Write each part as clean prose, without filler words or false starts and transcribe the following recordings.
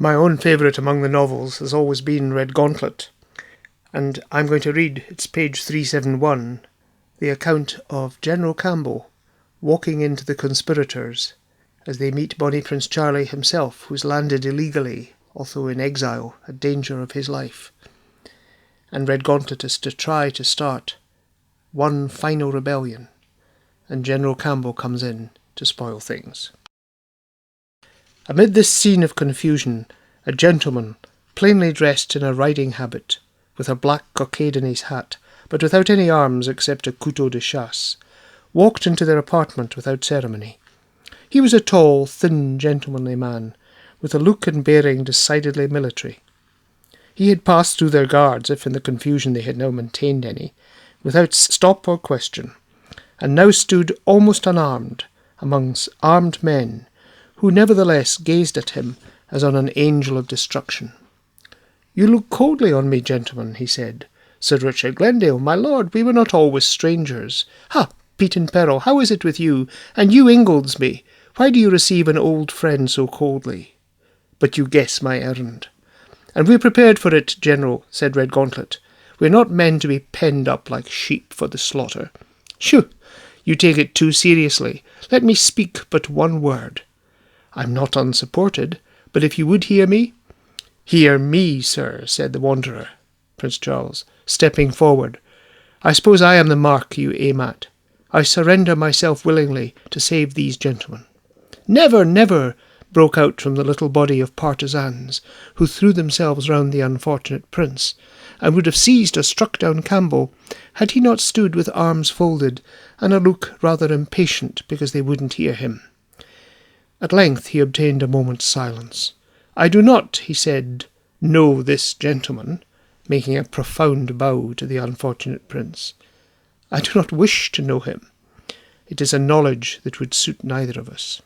My own favourite among the novels has always been Redgauntlet, and I'm going to read, it's page 371, the account of General Campbell walking into the conspirators as they meet Bonnie Prince Charlie himself, who's landed illegally, although in exile, at danger of his life. And Redgauntlet is to try to start one final rebellion, and General Campbell comes in to spoil things. Amid this scene of confusion, a gentleman, plainly dressed in a riding habit, with a black cockade in his hat, but without any arms except a couteau de chasse, walked into their apartment without ceremony. He was a tall, thin, gentlemanly man, with a look and bearing decidedly military. He had passed through their guards, if in the confusion they had now maintained any, without stop or question, and now stood almost unarmed amongst armed men, who nevertheless gazed at him as on an angel of destruction. "You look coldly on me, gentlemen," he said. "Sir Richard Glendale, my lord, we were not always strangers. Ha, Pete Peril, how is it with you? And you, Ingoldsby, why do you receive an old friend so coldly? But you guess my errand." "And we're prepared for it, General," said Redgauntlet. "We're not men to be penned up like sheep for the slaughter." "Shoo! You take it too seriously. Let me speak but one word." "I'm not unsupported, but if you would hear me—" "Hear me, sir," said the Wanderer, Prince Charles, stepping forward. "I suppose I am the mark you aim at. I surrender myself willingly to save these gentlemen." "Never, never!" broke out from the little body of partisans, who threw themselves round the unfortunate prince, and would have seized or struck down Campbell, had he not stood with arms folded, and a look rather impatient because they wouldn't hear him. At length he obtained a moment's silence. "I do not," he said, "know this gentleman," making a profound bow to the unfortunate prince. "I do not wish to know him. It is a knowledge that would suit neither of us."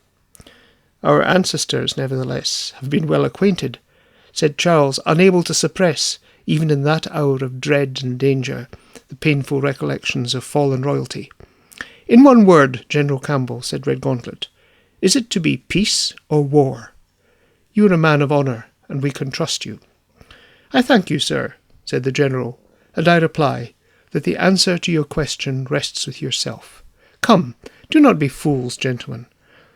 "Our ancestors, nevertheless, have been well acquainted," said Charles, unable to suppress, even in that hour of dread and danger, the painful recollections of fallen royalty. "In one word, General Campbell," said Redgauntlet, "is it to be peace or war? You are a man of honour, and we can trust you." "I thank you, sir," said the General, "and I reply that the answer to your question rests with yourself. Come, do not be fools, gentlemen.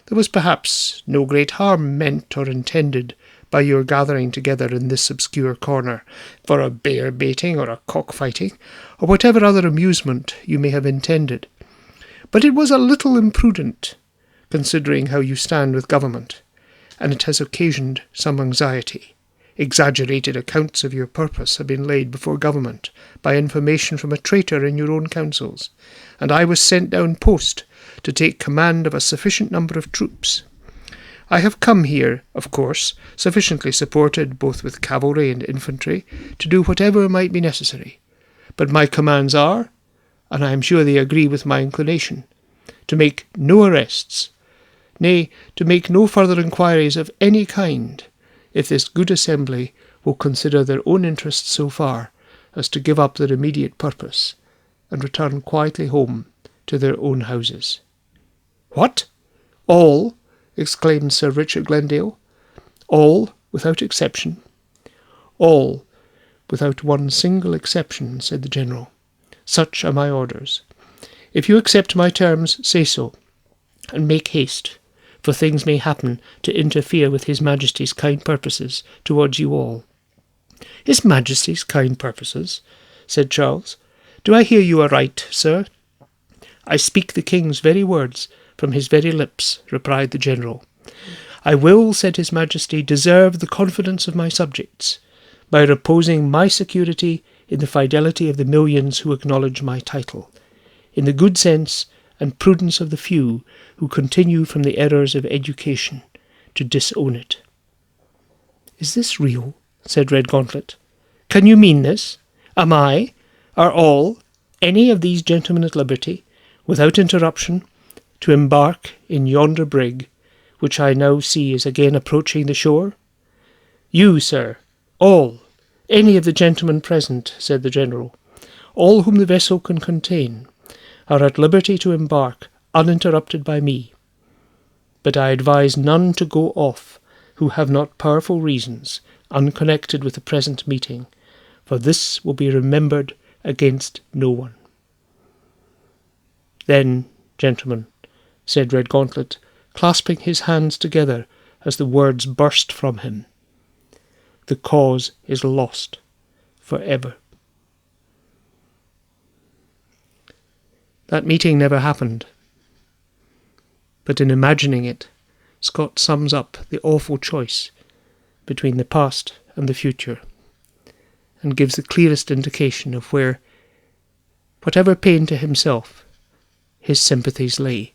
There was perhaps no great harm meant or intended by your gathering together in this obscure corner for a bear-baiting or a cock-fighting, or whatever other amusement you may have intended. But it was a little imprudent, considering how you stand with government, and it has occasioned some anxiety. Exaggerated accounts of your purpose have been laid before government by information from a traitor in your own councils, and I was sent down post to take command of a sufficient number of troops. I have come here, of course, sufficiently supported both with cavalry and infantry, to do whatever might be necessary. But my commands are, and I am sure they agree with my inclination, to make no arrests, nay, to make no further inquiries of any kind, if this good assembly will consider their own interests so far as to give up their immediate purpose, and return quietly home to their own houses." "What? All?" exclaimed Sir Richard Glendale. "All, without exception." "All, without one single exception," said the General. "Such are my orders. If you accept my terms, say so, and make haste, for things may happen to interfere with His Majesty's kind purposes towards you all." "His Majesty's kind purposes?" said Charles. "Do I hear you aright, sir?" "I speak the King's very words from his very lips," replied the General. "I will," said His Majesty, "deserve the confidence of my subjects, by reposing my security in the fidelity of the millions who acknowledge my title, in the good sense and prudence of the few who continue from the errors of education to disown it." "Is this real?" said Redgauntlet. "Can you mean this? Am I, are all, any of these gentlemen at liberty, without interruption, to embark in yonder brig, which I now see is again approaching the shore?" "You, sir, all, any of the gentlemen present," said the General, "all whom the vessel can contain, are at liberty to embark uninterrupted by me. But I advise none to go off who have not powerful reasons unconnected with the present meeting, for this will be remembered against no one. Then, gentlemen, said Redgauntlet, clasping his hands together as the words burst from him, the cause is lost for ever. That meeting never happened, but in imagining it, Scott sums up the awful choice between the past and the future, and gives the clearest indication of where, whatever pain to himself, his sympathies lay.